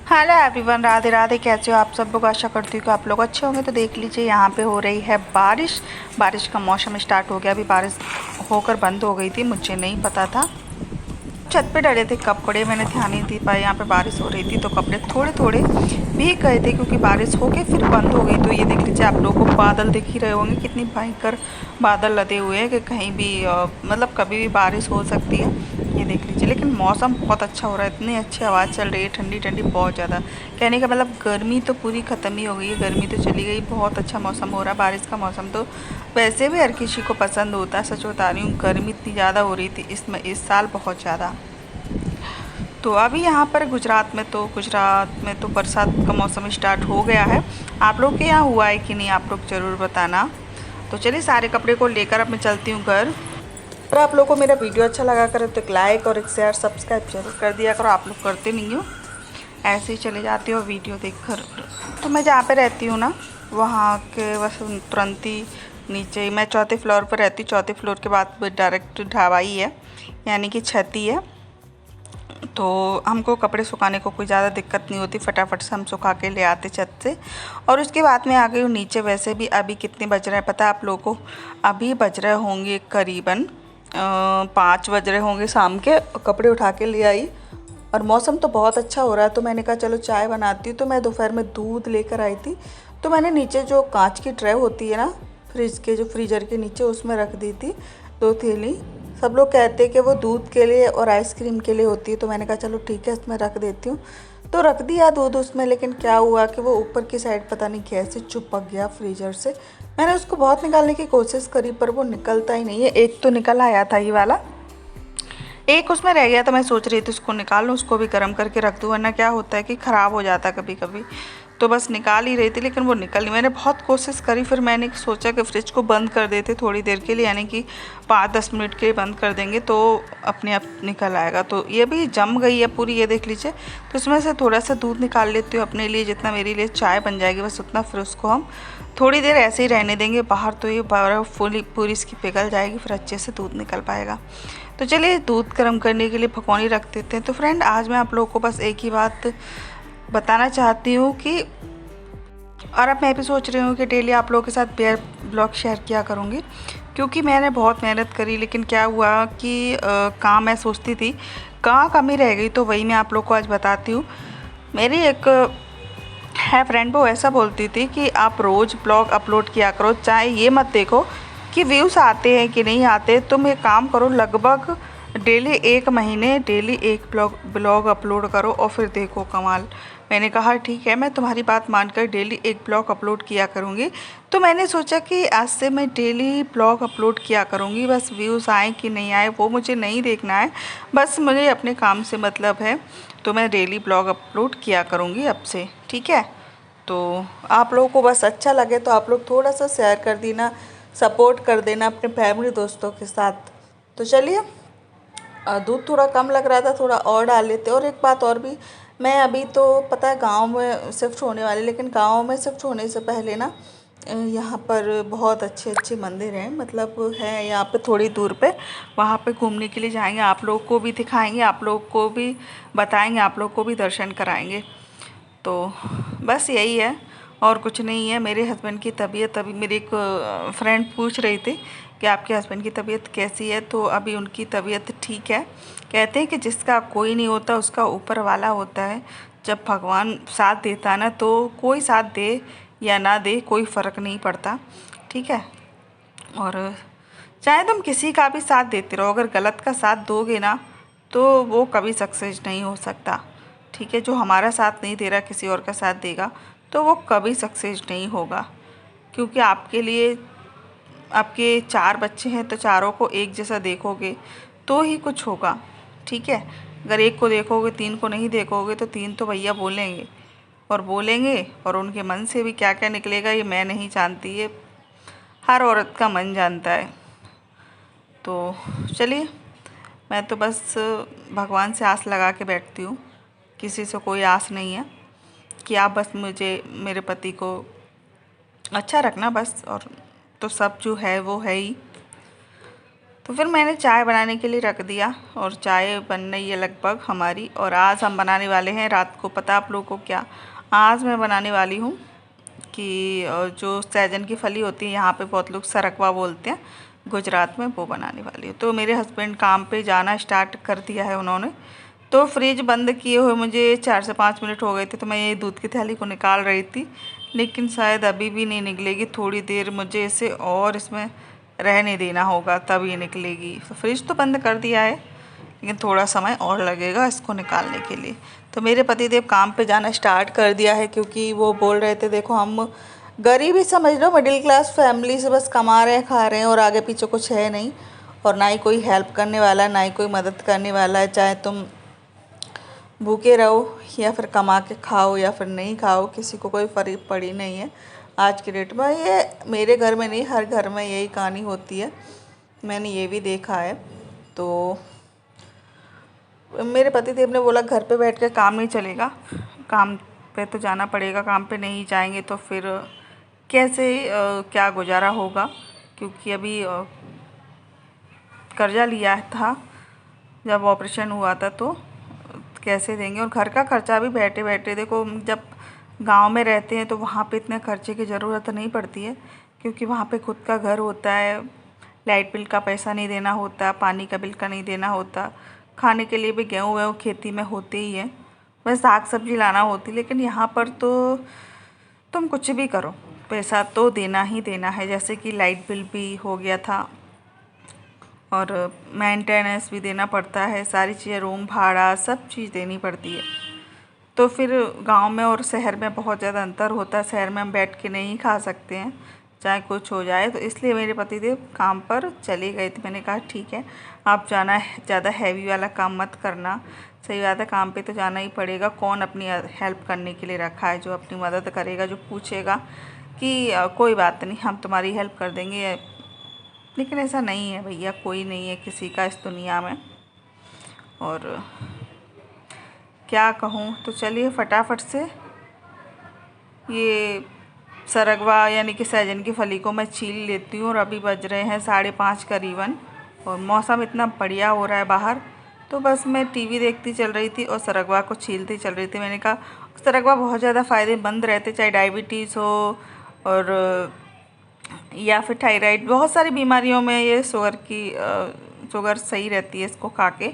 Hello everyone, Radhe Radhe. कैसे हो आप सब लोग? आशा करती हूँ कि आप लोग अच्छे होंगे। तो देख लीजिए, यहाँ पे हो रही है बारिश। बारिश का मौसम स्टार्ट हो गया। अभी बारिश होकर बंद हो गई थी, मुझे नहीं पता था। छत पे डले थे कपड़े, मैंने ध्यान नहीं दी पाई। यहाँ पे बारिश हो रही थी तो कपड़े थोड़े थोड़े भीग गए थे, क्योंकि बारिश होके फिर बंद हो गई। तो ये देख लीजिए, आप लोगों को बादल दिख ही रहे होंगे, कितनी भयंकर बादल लदे हुए हैं कि कहीं भी मतलब कभी भी बारिश हो सकती है। ये देख लीजिए, लेकिन मौसम बहुत अच्छा हो रहा है। इतनी अच्छी आवाज़ चल रही है, ठंडी ठंडी बहुत ज़्यादा। कहने का मतलब गर्मी तो पूरी ख़त्म ही हो गई है, गर्मी तो चली गई। बहुत अच्छा मौसम हो रहा है। बारिश का मौसम तो वैसे भी हर किसी को पसंद होता है। सच बता रही हूँ, गर्मी इतनी ज़्यादा हो रही थी इसमें इस साल, बहुत ज़्यादा। तो अभी यहाँ पर गुजरात में तो बरसात का मौसम स्टार्ट हो गया है। आप लोग के यहाँ हुआ है कि नहीं, आप लोग ज़रूर बताना। तो चलिए, सारे कपड़े को लेकर अब मैं चलती हूँ घर। और आप लोगों को मेरा वीडियो अच्छा लगा करे तो एक लाइक और एक शेयर सब्सक्राइब जरूर कर दिया करो। आप लोग करते नहीं हो, ऐसे ही चले जाते हो वीडियो देखकर। तो मैं जहाँ पे रहती हूँ ना, वहाँ के बस तुरंत ही नीचे, मैं चौथे फ्लोर पर रहती हूँ। चौथे फ्लोर के बाद डायरेक्ट ढाबा ही है, यानी कि छत ही है। तो हमको कपड़े सुखाने को कोई ज़्यादा दिक्कत नहीं होती, फटाफट से हम सुखा के ले आते छत से। और उसके बाद में आ गई हूँ नीचे। वैसे भी अभी कितने बज रहे हैं पता है आप लोगों को? अभी बज रहे होंगे करीबन 5 बज रहे होंगे शाम के। कपड़े उठा के ले आई और मौसम तो बहुत अच्छा हो रहा है, तो मैंने कहा चलो चाय बनाती हूँ। तो मैं दोपहर में दूध लेकर आई थी, तो मैंने नीचे जो कांच की ट्रे होती है ना, फ्रिज के जो फ्रीजर के नीचे, उसमें रख दी थी 2 थैली। सब लोग कहते हैं कि वो दूध के लिए और आइसक्रीम के लिए होती है, तो मैंने कहा चलो ठीक है, इसमें रख देती हूँ। तो रख दिया दूध उसमें, लेकिन क्या हुआ कि वो ऊपर की साइड पता नहीं कैसे चिपक गया फ्रीजर से। मैंने उसको बहुत निकालने की कोशिश करी, पर वो निकलता ही नहीं है। एक तो निकल आया था ये वाला, एक उसमें रह गया। तो मैं सोच रही थी उसको निकाल लूँ, उसको भी गर्म करके रख दूँ, वरना क्या होता है कि ख़राब हो जाता है कभी कभी। तो बस निकाल ही रही थी, लेकिन वो निकल नहीं। मैंने बहुत कोशिश करी, फिर मैंने सोचा कि फ्रिज को बंद कर देते थोड़ी देर के लिए, यानी कि 5-10 मिनट के लिए बंद कर देंगे तो अपने आप निकल आएगा। तो ये भी जम गई है पूरी, ये देख लीजिए। तो इसमें से थोड़ा सा दूध निकाल लेती हूँ अपने लिए, जितना मेरे लिए चाय बन जाएगी बस उतना। फिर उसको हम थोड़ी देर ऐसे ही रहने देंगे बाहर, तो ये बर्फ़ पूरी इसकी पिघल जाएगी, फिर अच्छे से दूध निकल पाएगा। तो चलिए, दूध गर्म करने के लिए भगोनी रख देते हैं। तो फ्रेंड, आज मैं आप लोगों को बस एक ही बात बताना चाहती हूँ कि, और अब मैं भी सोच रही हूँ कि डेली आप लोगों के साथ बेयर ब्लॉग शेयर किया करूँगी, क्योंकि मैंने बहुत मेहनत करी। लेकिन क्या हुआ कि काम, मैं सोचती थी कहाँ कमी रह गई, तो वही मैं आप लोग को आज बताती हूँ। मेरी एक है फ्रेंड, वो ऐसा बोलती थी कि आप रोज़ ब्लॉग अपलोड किया करो, चाहे ये मत देखो कि व्यूज़ आते हैं कि नहीं आते। तुम एक काम करो, लगभग डेली 1 महीने डेली एक ब्लॉग अपलोड करो और फिर देखो कमाल। मैंने कहा ठीक है, मैं तुम्हारी बात मानकर डेली एक ब्लॉग अपलोड किया करूँगी। तो मैंने सोचा कि आज से मैं डेली ब्लॉग अपलोड किया करूँगी। बस व्यूज़ आए कि नहीं आए वो मुझे नहीं देखना है, बस मुझे अपने काम से मतलब है। तो मैं डेली ब्लॉग अपलोड किया करूँगी अब से, ठीक है? तो आप लोगों को बस अच्छा लगे तो आप लोग थोड़ा सा शेयर कर देना, सपोर्ट कर देना अपने फैमिली दोस्तों के साथ। तो चलिए, दूध थोड़ा कम लग रहा था, थोड़ा और डाल लेते। और एक बात और भी, मैं अभी तो पता है गांव में शिफ्ट होने वाली, लेकिन गांव में शिफ्ट होने से पहले ना यहाँ पर बहुत अच्छे अच्छे मंदिर हैं, मतलब है यहाँ पे थोड़ी दूर पे। वहाँ पे घूमने के लिए जाएंगे, आप लोग को भी दिखाएंगे, आप लोग को भी बताएंगे, आप लोग को भी दर्शन कराएंगे। तो बस यही है, और कुछ नहीं है। मेरे हस्बैंड की तबीयत, अभी मेरी एक फ्रेंड पूछ रही थी कि आपके हस्बैंड की तबीयत कैसी है, तो अभी उनकी तबीयत ठीक है। कहते हैं कि जिसका कोई नहीं होता उसका ऊपर वाला होता है। जब भगवान साथ देता है ना, तो कोई साथ दे या ना दे कोई फ़र्क नहीं पड़ता, ठीक है? और चाहे तुम किसी का भी साथ देते रहो, अगर गलत का साथ दोगे ना तो वो कभी सक्सेस नहीं हो सकता, ठीक है? जो हमारा साथ नहीं दे रहा किसी और का साथ देगा तो वो कभी सक्सेस नहीं होगा। क्योंकि आपके लिए, आपके 4 बच्चे हैं तो चारों को एक जैसा देखोगे तो ही कुछ होगा, ठीक है? अगर एक को देखोगे, 3 को नहीं देखोगे, तो 3 तो भैया बोलेंगे और बोलेंगे, और उनके मन से भी क्या क्या निकलेगा ये मैं नहीं जानती, ये हर औरत का मन जानता है। तो चलिए, मैं तो बस भगवान से आस लगा के बैठती हूँ, किसी से कोई आस नहीं है, कि आप बस मुझे, मेरे पति को अच्छा रखना बस, और तो सब जो है वो है ही। तो फिर मैंने चाय बनाने के लिए रख दिया और चाय बन रही है लगभग हमारी। और आज हम बनाने वाले हैं, रात को पता आप लोगों को क्या, आज मैं बनाने वाली हूँ कि जो सहजन की फली होती है, यहाँ पे बहुत लोग सरकवा बोलते हैं गुजरात में, वो बनाने वाली हूँ। तो मेरे हस्बैंड काम पे जाना स्टार्ट कर दिया है उन्होंने, तो फ्रिज बंद किए हुए मुझे 4 से 5 मिनट हो गए थे। तो मैं ये दूध की थैली को निकाल रही थी, लेकिन शायद अभी भी नहीं निकलेगी, थोड़ी देर मुझे इसे और इसमें रहने देना होगा तब ये निकलेगी। तो फ्रिज तो बंद कर दिया है, लेकिन थोड़ा समय और लगेगा इसको निकालने के लिए। तो मेरे पतिदेव काम पे जाना स्टार्ट कर दिया है, क्योंकि वो बोल रहे थे देखो हम गरीब ही समझ लो, मिडिल क्लास फैमिली से बस कमा रहे हैं खा रहे हैं और आगे पीछे कुछ है नहीं, और ना ही कोई हेल्प करने वाला है, ना ही कोई मदद करने वाला है। चाहे तुम भूखे रहो या फिर कमा के खाओ या फिर नहीं खाओ, किसी को कोई फर्क पड़ी नहीं है आज के डेट में। ये मेरे घर में नहीं, हर घर में यही कहानी होती है, मैंने ये भी देखा है। तो मेरे पतिदेव ने बोला घर पे बैठ के काम नहीं चलेगा, काम पे तो जाना पड़ेगा, काम पे नहीं जाएंगे तो फिर कैसे क्या गुजारा होगा, क्योंकि अभी कर्जा लिया था जब ऑपरेशन हुआ था, तो कैसे देंगे। और घर का खर्चा भी बैठे बैठे देखो, जब गांव में रहते हैं तो वहाँ पे इतने खर्चे की ज़रूरत नहीं पड़ती है, क्योंकि वहाँ पे खुद का घर होता है, लाइट बिल का पैसा नहीं देना होता, पानी का बिल का नहीं देना होता, खाने के लिए भी गेहूँ वेहूँ खेती में होते ही है, बस साग सब्जी लाना होती। लेकिन यहाँ पर तो तुम कुछ भी करो पैसा तो देना ही देना है, जैसे कि लाइट बिल भी हो गया था और मेंटेनेंस भी देना पड़ता है, सारी चीज़ें, रूम भाड़ा सब चीज़ देनी पड़ती है। तो फिर गांव में और शहर में बहुत ज़्यादा अंतर होता है, शहर में हम बैठ के नहीं खा सकते हैं चाहे कुछ हो जाए। तो इसलिए मेरे पतिदेव काम पर चले गए थे, मैंने कहा ठीक है आप जाना है, ज़्यादा हैवी वाला काम मत करना। सही बात है, काम पे तो जाना ही पड़ेगा, कौन अपनी हेल्प करने के लिए रखा है, जो अपनी मदद करेगा, जो पूछेगा कि कोई बात नहीं हम तुम्हारी हेल्प कर देंगे। लेकिन ऐसा नहीं है भैया, कोई नहीं है किसी का इस दुनिया में। और क्या कहूँ, तो चलिए फटाफट से ये सरगवा यानी कि सहजन की फली को मैं छील लेती हूँ। और अभी बज रहे हैं 5:30 करीबन, और मौसम इतना बढ़िया हो रहा है बाहर, तो बस मैं टीवी देखती चल रही थी और सरगवा को छीलती चल रही थी। मैंने कहा सरगवा बहुत ज़्यादा फ़ायदेमंद रहते, चाहे डायबिटीज़ हो और या फिर थायराइड, बहुत सारी बीमारियों में ये शुगर सही रहती है इसको खा के।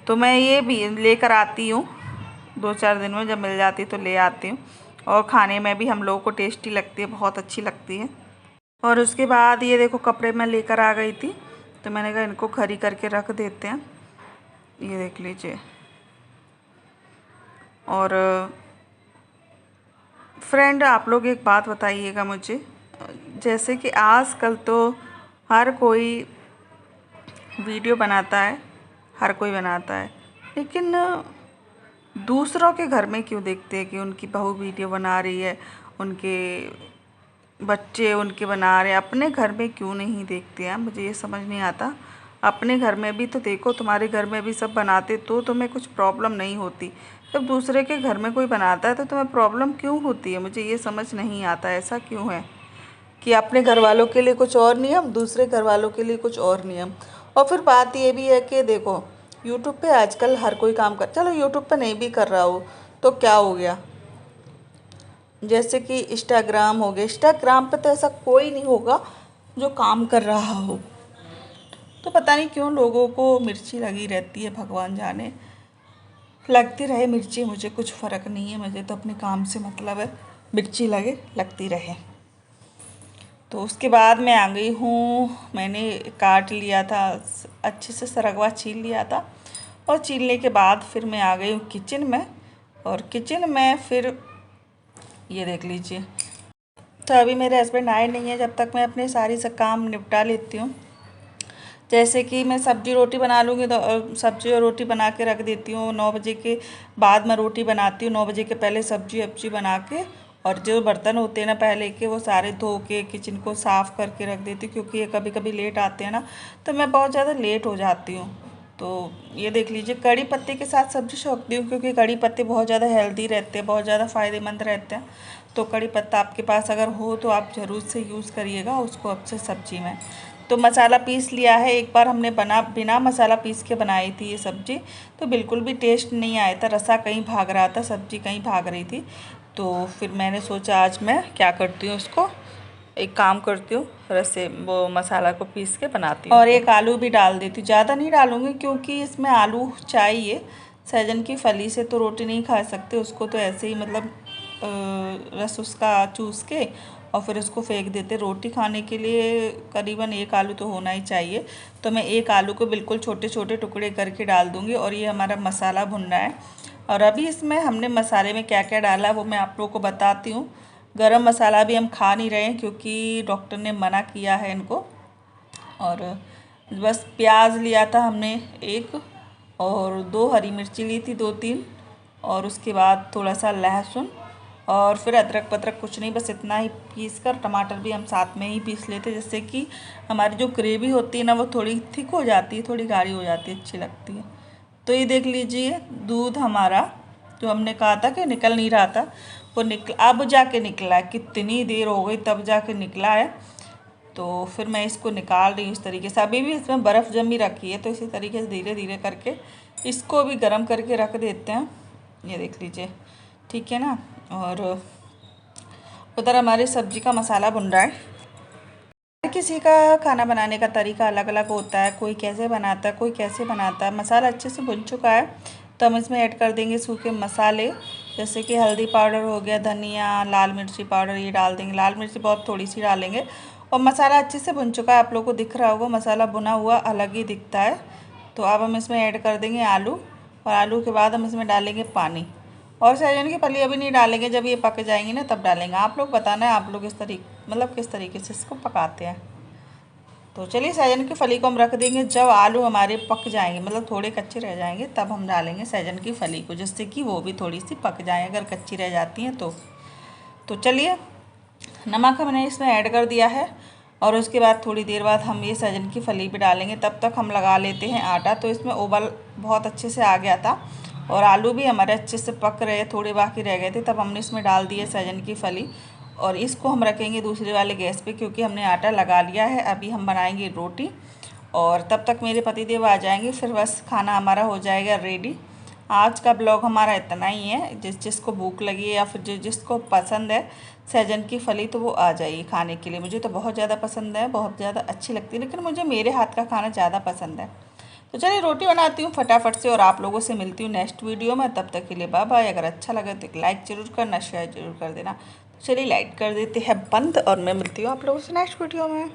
तो मैं ये भी लेकर आती हूँ 2-4 दिन में, जब मिल जाती तो ले आती हूँ, और खाने में भी हम लोगों को टेस्टी लगती है, बहुत अच्छी लगती है। और उसके बाद ये देखो कपड़े मैं लेकर आ गई थी, तो मैंने कहा इनको खरी करके रख देते हैं, ये देख लीजिए। और फ्रेंड आप लोग एक बात बताइएगा मुझे, जैसे कि आजकल तो हर कोई वीडियो बनाता है, हर कोई बनाता है, लेकिन दूसरों के घर में क्यों देखते हैं कि उनकी बहू वीडियो बना रही है, उनके बच्चे उनके बना रहे हैं, अपने घर में क्यों नहीं देखते हैं, मुझे ये समझ नहीं आता। अपने घर में भी तो देखो, तुम्हारे घर में भी सब बनाते तो तुम्हें कुछ प्रॉब्लम नहीं होती, जब दूसरे के घर में कोई बनाता है तो तुम्हें प्रॉब्लम क्यों होती है, मुझे ये समझ नहीं आता ऐसा क्यों है कि अपने घर वालों के लिए कुछ और नियम, दूसरे घर वालों के लिए कुछ और नियम। और फिर बात ये भी है कि देखो यूट्यूब पे आजकल हर कोई काम कर, चलो यूट्यूब पे नहीं भी कर रहा हो तो क्या हो गया, जैसे कि इंस्टाग्राम हो गया, इंस्टाग्राम पे तो ऐसा कोई नहीं होगा जो काम कर रहा हो, तो पता नहीं क्यों लोगों को मिर्ची लगी रहती है, भगवान जाने, लगती रहे मिर्ची, मुझे कुछ फ़र्क नहीं है, मुझे तो अपने काम से मतलब है, मिर्ची लगे लगती रहे। तो उसके बाद मैं आ गई हूँ, मैंने काट लिया था अच्छे से, सरगवा छील लिया था, और छीलने के बाद फिर मैं आ गई हूँ किचन में। और किचन में फिर ये देख लीजिए, तो अभी मेरे हस्बैंड आए नहीं हैं, जब तक मैं अपने सारी से काम निपटा लेती हूँ। जैसे कि मैं सब्जी रोटी बना लूँगी तो सब्जी और रोटी बना के रख देती हूँ, 9 बजे के बाद मैं रोटी बनाती हूँ, 9 बजे के पहले सब्जी वब्जी बना के, और जो बर्तन होते हैं ना पहले के, वो सारे धो के किचन को साफ़ करके रख देती हूँ, क्योंकि ये कभी कभी लेट आते हैं ना, तो मैं बहुत ज़्यादा लेट हो जाती हूँ। तो ये देख लीजिए, कड़ी पत्ते के साथ सब्ज़ी छोंकती हूँ, क्योंकि कड़ी पत्ते बहुत ज़्यादा हेल्दी रहते हैं, बहुत ज़्यादा फ़ायदेमंद रहते हैं। तो कड़ी पत्ता आपके पास अगर हो तो आप ज़रूर से यूज़ करिएगा उसको अब से सब्ज़ी में। तो मसाला पीस लिया है। एक बार हमने बिना मसाला पीस के बनाई थी ये सब्ज़ी, तो बिल्कुल भी टेस्ट नहीं आया था, रसा कहीं भाग रहा था, सब्ज़ी कहीं भाग रही थी। तो फिर मैंने सोचा आज मैं क्या करती हूँ, उसको एक काम करती हूँ, रसे वो मसाला को पीस के बनाती हूँ। और एक आलू भी डाल देती हूँ, ज़्यादा नहीं डालूँगी क्योंकि इसमें आलू चाहिए। सहजन की फली से तो रोटी नहीं खा सकते, उसको तो ऐसे ही मतलब रस उसका चूस के और फिर उसको फेंक देते। रोटी खाने के लिए करीबन एक आलू तो होना ही चाहिए। तो मैं एक आलू को बिल्कुल छोटे छोटे टुकड़े करके डाल दूँगी। और ये हमारा मसाला भुन रहा है। और अभी इसमें हमने मसाले में क्या क्या डाला वो मैं आप लोगों को बताती हूँ। गरम मसाला भी हम खा नहीं रहे हैं क्योंकि डॉक्टर ने मना किया है इनको। और बस प्याज लिया था हमने एक, और 2 हरी मिर्ची ली थी 2-3, और उसके बाद थोड़ा सा लहसुन, और फिर अदरक वदरक कुछ नहीं, बस इतना ही पीस कर। टमाटर भी हम साथ में ही पीस लेते, जिससे कि हमारी जो ग्रेवी होती है ना वो थोड़ी थिक हो जाती है, थोड़ी गाढ़ी हो जाती है, अच्छी लगती है। तो ये देख लीजिए दूध हमारा जो हमने कहा था कि निकल नहीं रहा था, वो अब जाके निकला है। कितनी देर हो गई तब जाके निकला है। तो फिर मैं इसको निकाल रही हूँ इस तरीके से। अभी भी इसमें बर्फ़ जमी रखी है, तो इसी तरीके से धीरे धीरे करके इसको भी गर्म करके रख देते हैं। ये देख लीजिए, ठीक है ना। और उधर हमारी सब्ज़ी का मसाला भुन रहा है। हर किसी का खाना बनाने का तरीका अलग अलग होता है, कोई कैसे बनाता है, कोई कैसे बनाता है। मसाला अच्छे से भुन चुका है, तो हम इसमें ऐड कर देंगे सूखे मसाले, जैसे कि हल्दी पाउडर हो गया, धनिया, लाल मिर्ची पाउडर, ये डाल देंगे। लाल मिर्ची बहुत थोड़ी सी डालेंगे। और मसाला अच्छे से भुन चुका है, आप लोगों को दिख रहा होगा मसाला भुना हुआ अलग ही दिखता है। तो अब हम इसमें ऐड कर देंगे आलू, और आलू के बाद हम इसमें डालेंगे पानी। और सहजन की फली अभी नहीं डालेंगे, जब ये पक जाएंगी ना तब डालेंगे। आप लोग बताना है आप लोग इस तरीके मतलब किस तरीके से इसको पकाते हैं। तो चलिए सहजन की फली को हम रख देंगे, जब आलू हमारे पक जाएंगे मतलब थोड़े कच्चे रह जाएंगे तब हम डालेंगे सहजन की फली को, जिससे कि वो भी थोड़ी सी पक जाए अगर कच्ची रह जाती हैं तो चलिए, नमक हमने इसमें ऐड कर दिया है। और उसके बाद थोड़ी देर बाद हम ये सहजन की फली भी डालेंगे। तब तक हम लगा लेते हैं आटा। तो इसमें उबल बहुत अच्छे से आ गया था और आलू भी हमारे अच्छे से पक रहे, थोड़े बाकी रह गए थे, तब हमने इसमें डाल दिए सहजन की फली। और इसको हम रखेंगे दूसरे वाले गैस पे क्योंकि हमने आटा लगा लिया है। अभी हम बनाएंगे रोटी, और तब तक मेरे पतिदेव आ जाएंगे, फिर बस खाना हमारा हो जाएगा रेडी। आज का ब्लॉग हमारा इतना ही है। जिसको भूख लगी है या फिर जिसको पसंद है सहजन की फली, तो वो आ जाइए खाने के लिए। मुझे तो बहुत ज़्यादा पसंद है, बहुत ज़्यादा अच्छी लगती है, लेकिन मुझे मेरे हाथ का खाना ज़्यादा पसंद है। तो चलिए रोटी बनाती हूँ फटाफट से और आप लोगों से मिलती हूँ नेक्स्ट वीडियो में। तब तक के लिए बाय बाय। अगर अच्छा लगे तो एक लाइक ज़रूर करना, शेयर ज़रूर कर देना। चलिए लाइक कर देते हैं बंद, और मैं मिलती हूँ आप लोगों से नेक्स्ट वीडियो में।